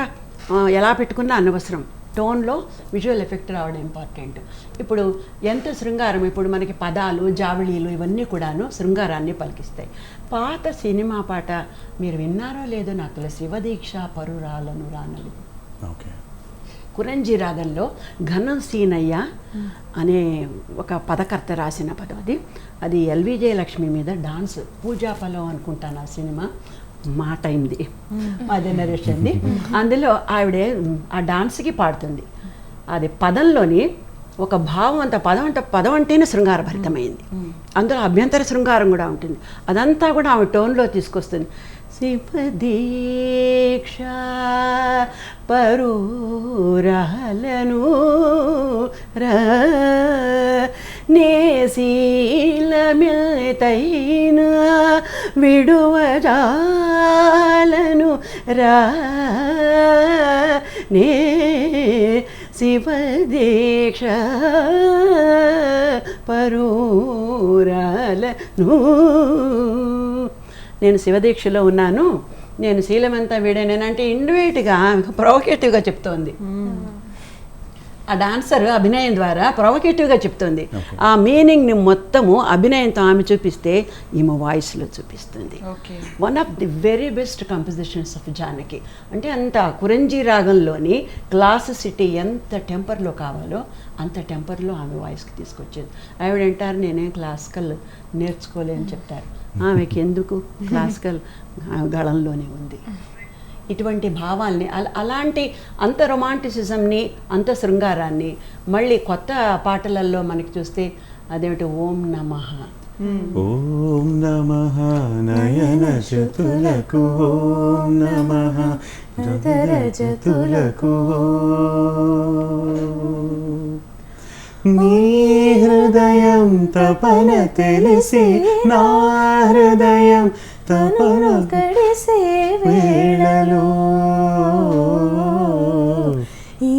ఎలా పెట్టుకున్నా అనవసరం, టోన్లో విజువల్ ఎఫెక్ట్ రావడం ఇంపార్టెంట్. ఇప్పుడు ఎంత శృంగారం, ఇప్పుడు మనకి పదాలు జావళీలు ఇవన్నీ కూడాను శృంగారాన్ని పలికిస్తాయి. పాత సినిమా పాట మీరు విన్నారో లేదో నాకు తెలియదు, శివదీక్ష పరురాలను రానలు. ఓకే. కురంజీ రాగంలో ఘనం సీనయ్య అనే ఒక పదకర్త రాసిన పదం అది. అది ఎల్విజే లక్ష్మి మీద డాన్స్, పూజా ఫలం అనుకుంటాను ఆ సినిమా, మా టైంది, మా జనరేషన్ది. అందులో ఆవిడే ఆ డాన్స్కి పాడుతుంది. అది పదంలోని ఒక భావం అంత పదం అంటేనే శృంగారభరితమైంది. అందులో అభ్యంతర శృంగారం కూడా ఉంటుంది. అదంతా కూడా ఆమె టోన్లో తీసుకొస్తుంది. శివదీక్ష పరురాలను నేశీలమితైన విడువజాలను నే శివదీక్ష పరురాలను. నేను శివదీక్షలో ఉన్నాను, నేను శీలమంతా వీడేనంటే ఇండివేట్గా ప్రొవకేటివ్గా చెప్తోంది. ఆ డాన్సర్ అభినయం ద్వారా ప్రొవకేటివ్గా చెప్తుంది. ఆ మీనింగ్ని మొత్తము అభినయంతో ఆమె చూపిస్తే ఈమె వాయిస్లో చూపిస్తుంది. One of the very best compositions of Janaki. అంటే అంత కురంజీ రాగంలోని క్లాసిసిటీ ఎంత టెంపర్లో కావాలో అంత టెంపర్లో ఆమె వాయిస్కి తీసుకొచ్చేది. ఆవిడంటారు నేనేం క్లాసికల్ నేర్చుకోలేని చెప్తారు. ఆమెకి ఎందుకు క్లాసికల్ గళంలోనే ఉంది. ఇటువంటి భావాల్ని అలాంటి అంత రొమాంటిసిజంని అంత శృంగారాన్ని మళ్ళీ కొత్త పాటలలో మనకి చూస్తే అదేమిటి ఓం నమః. ఓం నమః నయన చతులకు ఓం నమః చతులకు నీ హృదయం తపన తెలిసి నా హృదయం తపన కడిసే వేళలో ఈ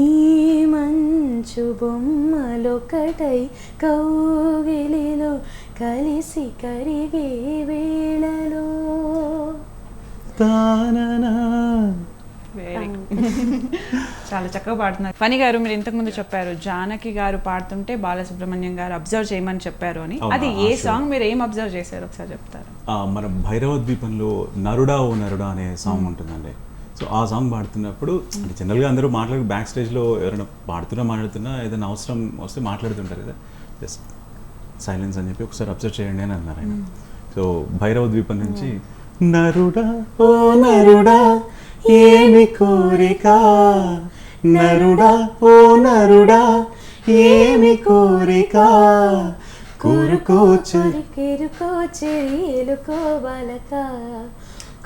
మంచు బొమ్మలొకటై కౌగిలిలో కలిసి కరిగే వేళలో తాననా. చాలా చక్కగా పాడుతున్నారు. ఫణి గారు, మీరు ఇంతకుముందు చెప్పారు జానకి గారు పాడుతుంటే బాలసుబ్రహ్మణ్యం గారు అబ్జర్వ్ చేయమని చెప్పారు అని. అది ఏ సాంగ్, మీరు ఏం అబ్జర్వ్ చేశారు ఒకసారి చెప్తారు? మన భైరవ ద్వీపంలో నరుడా ఓ నరుడా అనే సాంగ్ ఉంటుందండి. సో ఆ సాంగ్ పాడుతున్నప్పుడు అంటే జనరల్గా అందరూ బ్యాక్ స్టేజ్లో ఎవరైనా మాట్లాడుతున్నా ఏదైనా అవసరం వస్తే మాట్లాడుతుంటారు కదా, జస్ట్ సైలెన్స్ అని చెప్పి ఒకసారి అబ్జర్వ్ చేయండి అని అన్నారు ఆయన. సో భైరవ ద్వీపం నుంచి నరుడా ఓ నరుడా ఏమి కోరిక, నరుడా ఓ నరుడా ఏమి కోరిక, కోరుకో చెరుకో చెరి ఎలుకో బాలక,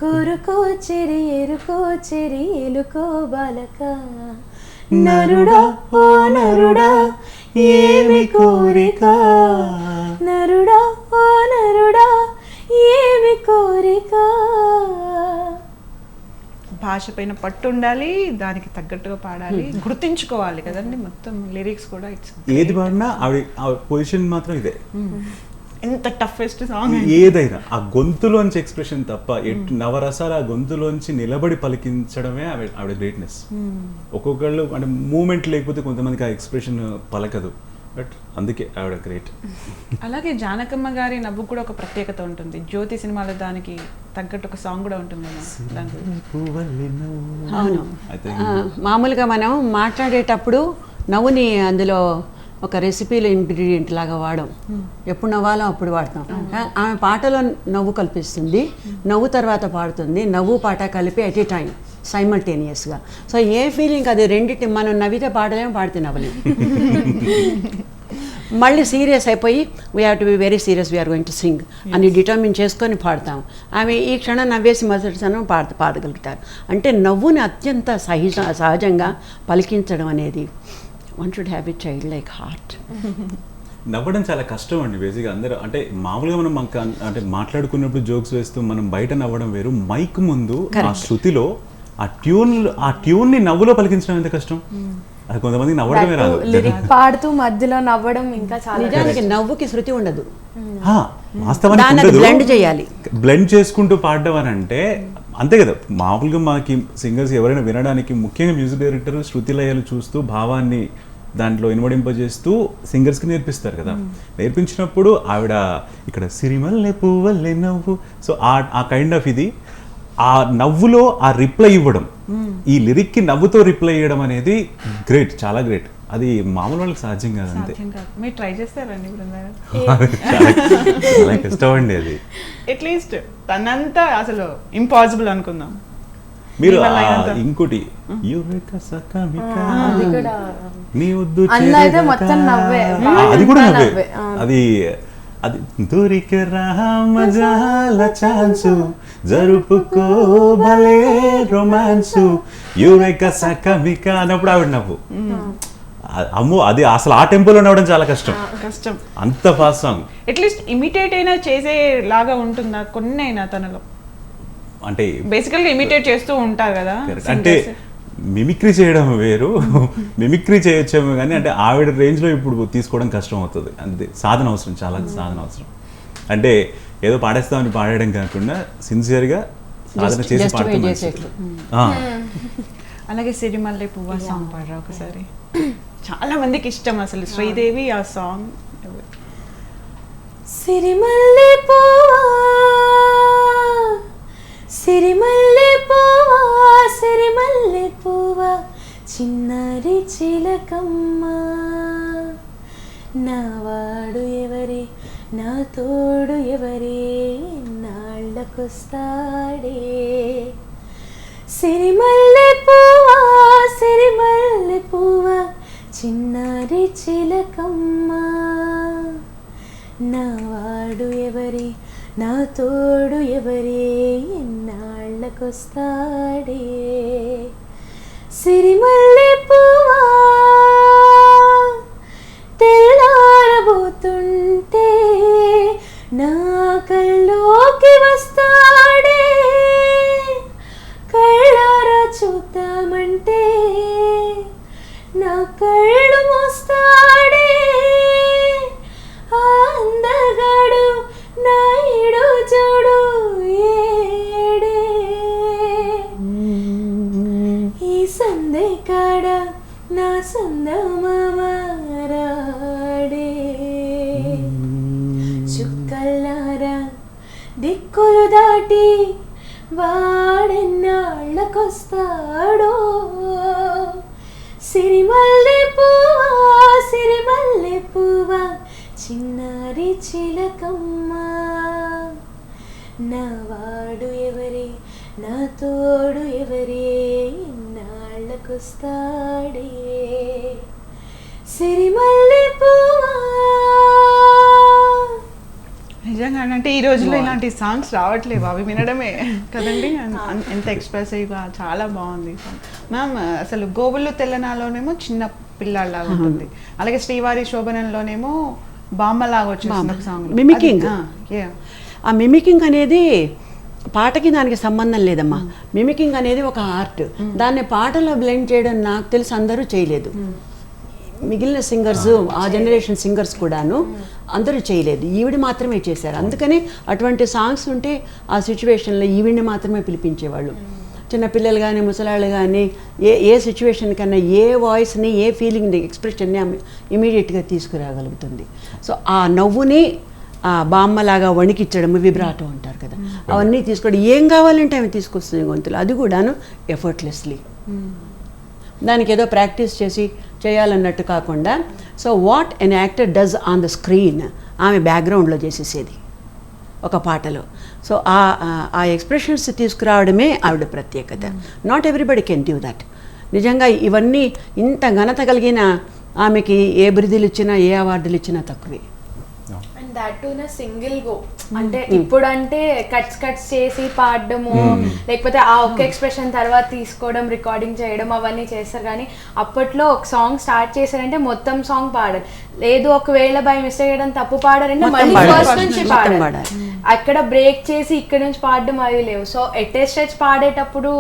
కోరుకో చెరి ఎరుకో చెరి ఎలుకో బాలక, నరుడా ఓ నరుడా ఏమి కోరిక, నరుడా ఓ నరుడా ఏమి కోరిక. భాష పైన పట్టు ఉండాలి, దానికి తగ్గట్టుగా పాడాలి, గుర్తించుకోవాలి కదండి మొత్తం లిరిక్స్ కూడా. ఇట్స్ ఏది పాడినా ఆవిడ పొజిషన్ మాత్రం ఇదే. ఎంత టఫెస్ట్ సాంగ్ ఏదైనా ఆ గొంతులోంచి ఎక్స్ప్రెషన్ తప్ప నవరసాలు ఆ గొంతులోంచి నిలబడి పలికించడమే ఆవిడ గ్రేట్నెస్. ఒక్కొక్కళ్ళు అంటే మూమెంట్ లేకపోతే కొంతమందికి ఆ ఎక్స్ప్రెషన్ పలకదు, బట్ అందుకే ఆవిడ గ్రేట్. అలాగే జానకమ్మ గారి నవ్వు కూడా ఒక ప్రత్యేకత ఉంటుంది. జ్యోతి సినిమాలో దానికి తగ్గట్టు ఒక సాంగ్ కూడా ఉంటుంది. అవును, మామూలుగా మనం మాట్లాడేటప్పుడు నవ్వుని అందులో ఒక రెసిపీలో ఇంగ్రీడియంట్ లాగా వాడం. ఎప్పుడు నవ్వాలో అప్పుడు వాడతాం. ఆమె పాటలో నవ్వు కల్పిస్తుంది, నవ్వు తర్వాత పాడుతుంది, నవ్వు పాట కలిపి ఎట్ ఏ టైం సైమల్టేనియస్గా. సో ఏ ఫీలింగ్ అది రెండింటి మనం నవ్వితే పాడలేము, పాడితే నవ్వలేము. మళ్ళీ సీరియస్ అయిపోయి we have to be very serious, we are going to sing అని డిటర్మిన్ చేసుకొని పాడతాం. ఆమె ఈ క్షణం నవ్వేసి మరుసటి క్షణం పాడగలుగుతారు. అంటే నవ్వుని అత్యంత సహజంగా పలికించడం అనేది one should have a child like heart. నవ్వడం చాలా కష్టం అండి బేసిక్గా. అందరూ అంటే మామూలుగా మనం అంటే మాట్లాడుకున్నప్పుడు జోక్స్ వేస్తూ మనం బయట నవ్వడం వేరు, మైక్ ముందు ఆ శృతిలో ఆ ట్యూన్ని నవ్వులో పలికించడం ఎంత కష్టం. అది కొంతమంది నవ్వడమే రాదు. లిరిక్ పాడుతూ మధ్యలో నవ్వడం ఇంకా చాలా. నిజానికి నవ్వుకి శృతి ఉండదు, వాస్తవానికి బ్లెండ్ చేయాలి. బ్లెండ్ చేసుకుంటూ పాడడం అని అంటే అంతే కదా. మామూలుగా మాకి సింగర్స్ ఎవరైనా వినడానికి ముఖ్యంగా మ్యూజిక్ డైరెక్టర్ శృతి లయాలు చూస్తూ భావాన్ని దాంట్లో ఇనుమడింపజేస్తూ సింగర్స్కి నేర్పిస్తారు కదా. నేర్పించినప్పుడు ఆవిడ ఇక్కడ సిరిమల్లె పువ్వల్లె నవ్వు, సో ఆ కైండ్ ఆఫ్ ఇది ఆ నవ్వులో ఆ రిప్లై ఇవ్వడం, ఈ లిరిక్కి నవ్వుతో రిప్లై ఇవ్వడం అనేది గ్రేట్, చాలా గ్రేట్. అది మామూలు వాళ్ళకి సాధ్యం కాదు. అంతే మీరు ట్రై చేస్తారండి చాలా కష్టం అండి అది. అట్లీస్ట్ తనంతా అసలు ఇంపాసిబుల్ అనుకుందాం. మీరు ఇంకోటి అది కూడా నవ్వే. అది దొరికి రామజాల ఛాన్సు జరుపుకో భలే రొమాన్సు యూరేకా సకమికా అన్నప్పుడు ఆవిడ నవ్వు. అమ్మో, అది అసలు ఆ టెంపోలో నవ్వడం చాలా కష్టం. అంత ఫాస్ట్ సాంగ్. అట్లీస్ట్ ఇమిటేట్ అయినా చేసేలాగా ఉంటుందా కొన్ని అయినా తనలో? అంటే బేసికల్ గా ఇమిటేట్ చేస్తూ ఉంటారు కదా. అంటే మిమిక్రీ చేయడం వేరు, మిమిక్రీ చేయొచ్చేమో కానీ అంటే ఆవిడ రేంజ్లో ఇప్పుడు తీసుకోవడం కష్టం అవుతుంది. అంతే, సాధన అవసరం, చాలా సాధన అవసరం. అంటే ఏదో పాడేస్తామని పాడేయడం కాకుండా సిన్సియర్గా సాధన చేసి పాడతాం. అలాగే సిరిమల్లె పువ్వ సాంగ్ పాడరా ఒకసారి. చాలా మందికి ఇష్టం అసలు శ్రీదేవి ఆ సాంగ్. సిరిమల్లె పువ్వా సిరిమల్లె పువ్వా సిరిమల్లె పువ్వా చిన్నారి చిలకమ్మ, నా వాడు ఎవరే నా తోడు ఎవరే నాళ్ళకొస్తాడే. సిరిమల్లె పువ్వా సిరిమల్లె పువ్వా చిన్నారి చిలకమ్మ, నా వాడు ఎవరే నా తోడు ఎవరే ఎన్నాళ్ళకొస్తాడే. సిరిమల్లె పువ్వా తెల్లారబోతుంటే నా కల్లోకి వస్తాడే, కళ్ళారా చూద్దామంటే నా కళ్ళు మోస్తాడే. అందగాడు నాయుడు చూడు ఏడే, ఈ సందే కాడ నా సందమామారాడే. చుక్కల్లారా దిక్కులు దాటి వాడెన్నాళ్ళకొస్తాడో. సిరిమల్లె పువ్వా సిరిమల్లె పువ్వా చిన్నారి చిలకమ్మ, నా వాడు ఎవరే నా తోడు ఎవరే నాళ్ళకొస్తాడే. సిరిమల్లె పువ్వా. నిజంగా అంటే ఈ రోజుల్లో ఇలాంటి సాంగ్స్ రావట్లేవు, అవి వినడమే కదండి. ఎంత ఎక్స్ప్రెసివ్గా చాలా బాగుంది మ్యామ్. అసలు గోవులు తెల్లనాలోనేమో చిన్న పిల్లాళ్ళలాగా ఉంటుంది, అలాగే శ్రీవారి శోభనంలోనేమో బామ్మలాగా వచ్చేసిన సాంగ్ మిమికింగ్. ఆ మిమికింగ్ అనేది పాటకి దానికి సంబంధం లేదమ్మా. మిమికింగ్ అనేది ఒక ఆర్ట్. దాన్ని పాటలో బ్లెండ్ చేయడం నాకు తెలిసి అందరూ చేయలేదు. మిగిలిన సింగర్స్, ఆ జనరేషన్ సింగర్స్ కూడాను అందరూ చేయలేదు, ఈవిడ మాత్రమే చేశారు. అందుకని అటువంటి సాంగ్స్ ఉంటే ఆ సిచ్యువేషన్లో ఈవిడిని మాత్రమే పిలిపించేవాళ్ళు. చిన్నపిల్లలు కానీ ముసలాళ్ళు కానీ ఏ సిచ్యువేషన్ కన్నా ఏ వాయిస్ని, ఏ ఫీలింగ్ని, ఎక్స్ప్రెషన్ని ఇమీడియట్గా తీసుకురాగలుగుతుంది. సో ఆ నవ్వుని ఆ బామ్మలాగా వణికిచ్చడం, విబ్రాటో అంటారు కదా, అవన్నీ తీసుకోవడం, ఏం కావాలంటే అవి తీసుకొస్తుంది గొంతులు, అది కూడాను ఎఫర్ట్లెస్లీ. దానికి ఏదో ప్రాక్టీస్ చేసి చేయాలన్నట్టు కాకుండా so what an actor does on the screen ఆమె బ్యాక్గ్రౌండ్లో చేసేసేది ఒక పాటలో. సో ఆ ఎక్స్ప్రెషన్స్ తీసుకురావడమే ఆవిడ ప్రత్యేకత. Not everybody can do that. నిజంగా ఇవన్నీ ఇంత ఘనత కలిగిన ఆమెకి ఏ బిరుదులు ఇచ్చినా ఏ అవార్డులు ఇచ్చినా తక్కువే. And that to single go, అంటే ఇప్పుడంటే కట్స్ చేసి పాడడము, లేకపోతే ఆ ఒక్క ఎక్స్ప్రెషన్ తర్వాత తీసుకోవడం, రికార్డింగ్ చేయడం అవన్నీ చేస్తారు. కానీ అప్పట్లో ఒక సాంగ్ స్టార్ట్ చేశారంటే మొత్తం సాంగ్ పాడారు. లేదు ఒకవేళ బై మిస్టేక్ చేయడం తప్పు పాడారంటే మళ్ళీ ఫస్ట్ నుంచి పాడారు. అక్కడ బ్రేక్ చేసి ఇక్కడ నుంచి పాడడం అవి లేవు. సో ఎట్ ఏ స్ట్రెచ్ పాడేటప్పుడు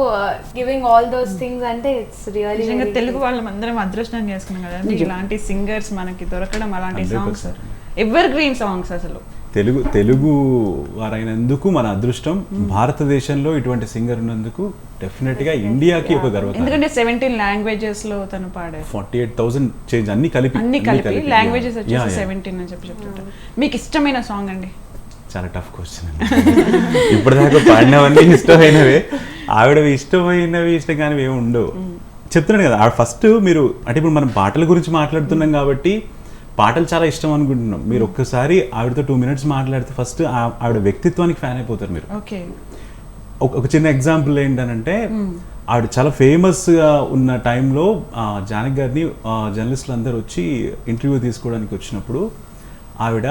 గివింగ్ ఆల్ దోస్ థింగ్స్ అంటే ఇట్స్ రియల్లీ తెలుగు వాళ్ళం అందరం అదృష్టం చేసుకున్నాం కదండి ఇలాంటి సింగర్స్ మనకి దొరకడం. అలాంటి సాంగ్స్ ఎవర్ గ్రీన్ సాంగ్స్ అసలు తెలుగు వారైనందుకు మన అదృష్టం. భారతదేశంలో ఇటువంటి సింగర్ ఉన్నందుకు డెఫినెట్గా ఇండియాకి ఒక గర్వకారణం. ఎందుకంటే 17 లాంగ్వేజెస్ లో తను పాడారు. 48,000 చేంజ్ అన్ని కలిపి లాంగ్వేజెస్ వచ్చేసి 17 అని చెప్పి చెప్తుంటారు. మీకు ఇష్టమైన సాంగ్ అండి? చాలా టఫ్ క్వశ్చన్. ఇప్పటిదాకా పాడినవన్నీ ఇష్టమైనవే. ఆవిడ ఇష్టమైనవి ఇష్టం కానివి ఏమి ఉండవు. చెప్తున్నాను కదా, ఆవిడ ఫస్ట్ మీరు అంటే ఇప్పుడు మనం పాటల గురించి మాట్లాడుతున్నాం కాబట్టి పాటలు చాలా ఇష్టం అనుకుంటున్నాం. మీరు ఒక్కసారి ఆవిడతో 2 minutes మాట్లాడితే ఫస్ట్ ఆవిడ వ్యక్తిత్వానికి ఫ్యాన్ అయిపోతారు మీరు. ఒక చిన్న ఎగ్జాంపుల్ ఏంటంటే ఆవిడ చాలా ఫేమస్గా ఉన్న టైంలో జానకి గారిని జర్నలిస్టులు అందరూ వచ్చి ఇంటర్వ్యూ తీసుకోవడానికి వచ్చినప్పుడు ఆవిడ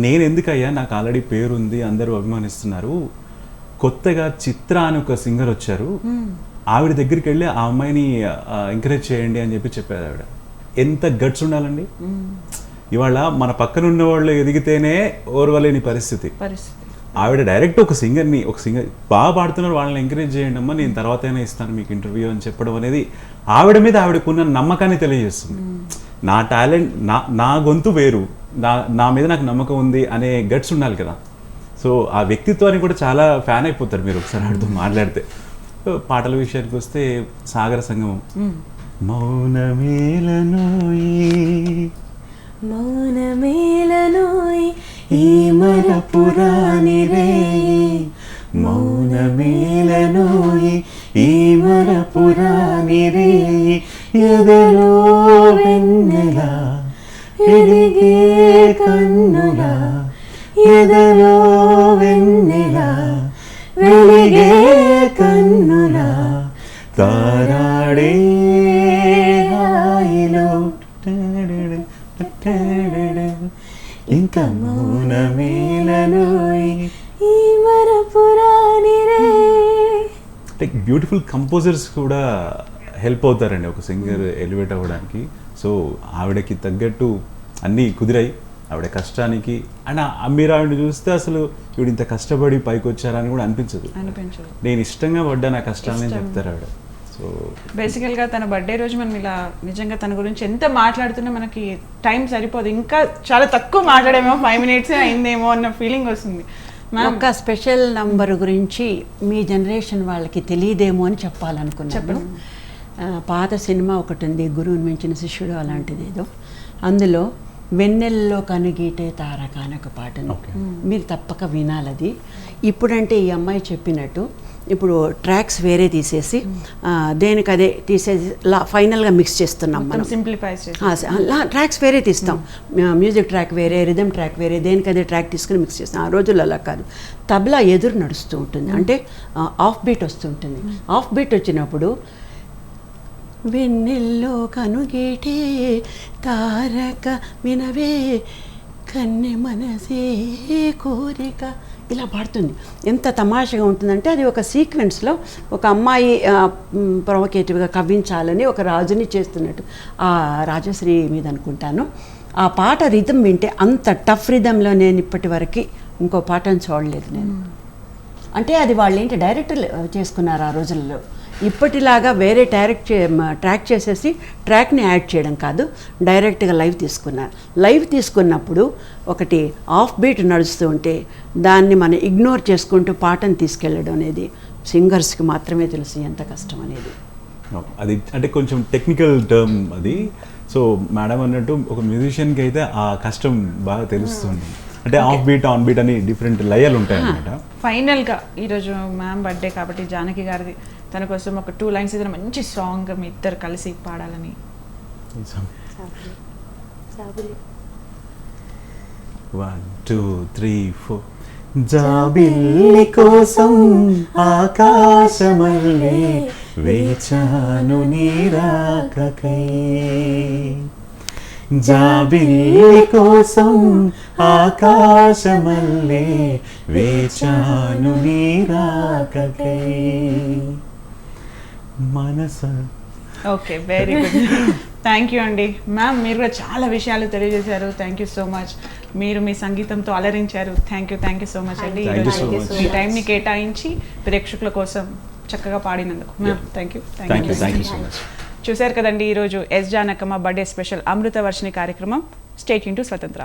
నేను ఎందుకయ్యా, నాకు ఆల్రెడీ పేరుంది, అందరూ అభిమానిస్తున్నారు, కొత్తగా చిత్ర అని ఒక సింగర్ వచ్చారు, ఆవిడ దగ్గరికి వెళ్ళి ఆ అమ్మాయిని ఎంకరేజ్ చేయండి అని చెప్పారు ఆవిడ. ఎంత గట్స్ ఉండాలండి. ఇవాళ మన పక్కన ఉన్న వాళ్ళు ఎదిగితేనే ఓర్వలేని పరిస్థితి. ఆవిడ డైరెక్ట్ ఒక సింగర్ బాగా పాడుతున్నారు, వాళ్ళని ఎంకరేజ్ చేయండి అమ్మా, నేను తర్వాత అయినా ఇస్తాను మీకు ఇంటర్వ్యూ అని చెప్పడం అనేది ఆవిడ మీద ఆవిడకున్న నమ్మకాన్ని తెలియజేస్తుంది. నా టాలెంట్, నా గొంతు వేరు, నా మీద నాకు నమ్మకం ఉంది అనే గట్స్ ఉండాలి కదా. సో ఆ వ్యక్తిత్వానికి కూడా చాలా ఫ్యాన్ అయిపోతారు మీరు ఒకసారి ఆవిడతో మాట్లాడితే. పాటల విషయానికి వస్తే సాగర సంగమం, మౌనమేలనోయి ఈ మరపురాని రేయి, మౌనమేలనోయి ఈ మరపురాని రేయి, ఎదలో వెన్నెల ఎదిగే కన్నుల, ఎదలో వెన్నెల వెలిగే కన్నుల, తారాడే హాయిలో ఇంకా మౌనమేలనోయి ఈ మరపురాని రేయి. లైక్ బ్యూటిఫుల్ కంపోజర్స్ కూడా హెల్ప్ అవుతారండి ఒక సింగర్ ఎలివేట్ అవ్వడానికి. సో ఆవిడకి తగ్గట్టు అన్నీ కుదిరాయి ఆవిడ కష్టానికి. అండ్ మీరు ఆవిడ చూస్తే అసలు ఇవిడ ఇంత కష్టపడి పైకి వచ్చారని కూడా అనిపించదు. నేను ఇష్టంగా పడ్డా నా కష్టాలని చెప్తారు ఆవిడ. సో బేసికల్గా తన బర్త్డే రోజు మనం ఇలా నిజంగా తన గురించి ఎంత మాట్లాడుతున్నా మనకి టైం సరిపోదు. ఇంకా చాలా తక్కువ మాట్లాడేమో, 5 minutes అయిందేమో అన్న ఫీలింగ్ వస్తుంది. ఒక స్పెషల్ నంబర్ గురించి మీ జనరేషన్ వాళ్ళకి తెలియదేమో అని చెప్పాలనుకున్నాను. పాత సినిమా ఒకటి ఉంది, గురువుని మించిన శిష్యుడు అలాంటిది ఏదో. అందులో వెన్నెల్లో కనుగీటే తారక అనే ఒక పాటను మీరు తప్పక వినాలది. ఇప్పుడంటే ఈ అమ్మాయి చెప్పినట్టు ఇప్పుడు ట్రాక్స్ వేరే తీసేసి దేనికదే తీసేసి ఫైనల్గా మిక్స్ చేస్తున్నాం మనం. ట్రాక్స్ వేరే తీస్తాం, మ్యూజిక్ ట్రాక్ వేరే, రిథమ్ ట్రాక్ వేరే, దేనికదే ట్రాక్ తీసుకుని మిక్స్ చేస్తాం. ఆ రోజుల్లో అలా కాదు, తబలా ఎదురు నడుస్తూ ఉంటుంది, అంటే ఆఫ్ బీట్ వస్తుంటుంది. ఆఫ్ బీట్ వచ్చినప్పుడు వెన్నెల్లో కనుగేటే తారక వినవే కన్నె మనసే కోరిక ఇలా పాడుతుంది. ఎంత తమాషగా ఉంటుందంటే అది ఒక సీక్వెన్స్లో ఒక అమ్మాయి ప్రొవకేటివ్గా కవ్వించాలని ఒక రాజుని చేస్తున్నట్టు, ఆ రాజశ్రీ మీద అనుకుంటాను. ఆ పాట రిథమ్ వింటే అంత టఫ్ రిథంలో నేను ఇప్పటి వరకు ఇంకో పాటను చూడలేదు నేను. అంటే అది వాళ్ళు ఏంటి డైరెక్టర్ చేసుకున్నారు ఆ రోజుల్లో. ఇప్పటిలాగా వేరే ట్రాక్ చేసేసి ట్రాక్ని యాడ్ చేయడం కాదు, డైరెక్ట్గా లైవ్ తీసుకున్నారు. లైవ్ తీసుకున్నప్పుడు ఒకటి ఆఫ్ బీట్ నడుస్తూ ఉంటే దాన్ని మనం ఇగ్నోర్ చేసుకుంటూ పాటను తీసుకెళ్ళడం అనేది సింగర్స్కి మాత్రమే తెలుసు ఎంత కష్టం అనేది. అది అంటే కొంచెం టెక్నికల్ టర్మ్ అది. సో మేడం అన్నట్టు ఒక మ్యూజిషియన్కి అయితే ఆ కష్టం బాగా తెలుస్తుంది. అంటే ఆఫ్ బీట్ ఆన్ బీట్ అని డిఫరెంట్ లయలు ఉంటాయి అనమాట. ఫైనల్గా ఈరోజు మ్యామ్ బర్త్డే కాబట్టి జానకి గారిది తన కోసం ఒక 2 లైన్స్ ఏదైనా మంచి సాంగ్ మీ ఇద్దరు కలిసి పాడాలని. సాబులి 1 2 3 4 జాబిల్లి కోసం ఆకాశమల్లే వేచాను నీరాకకై, జాబిల్లి కోసం ఆకాశమల్లే వేచాను నీరాకకై మనస. Okay, very good. Thank you అండి మ్యామ్, మీరు కూడా చాలా విషయాలు తెలియజేశారు. Thank you so much. మీరు మీ సంగీతంతో అలరించారు. థ్యాంక్ యూ సో మచ్ అండి. Thank you so ఈరోజు much. మీ టైంని కేటాయించి ప్రేక్షకుల కోసం చక్కగా పాడినందుకు ma'am thank you. Thank you so much. చూశారు కదండి ఈరోజు S Janakamma birthday special Amrutha Varshini కార్యక్రమం. స్టే ట్యూన్ టు స్వతంత్ర.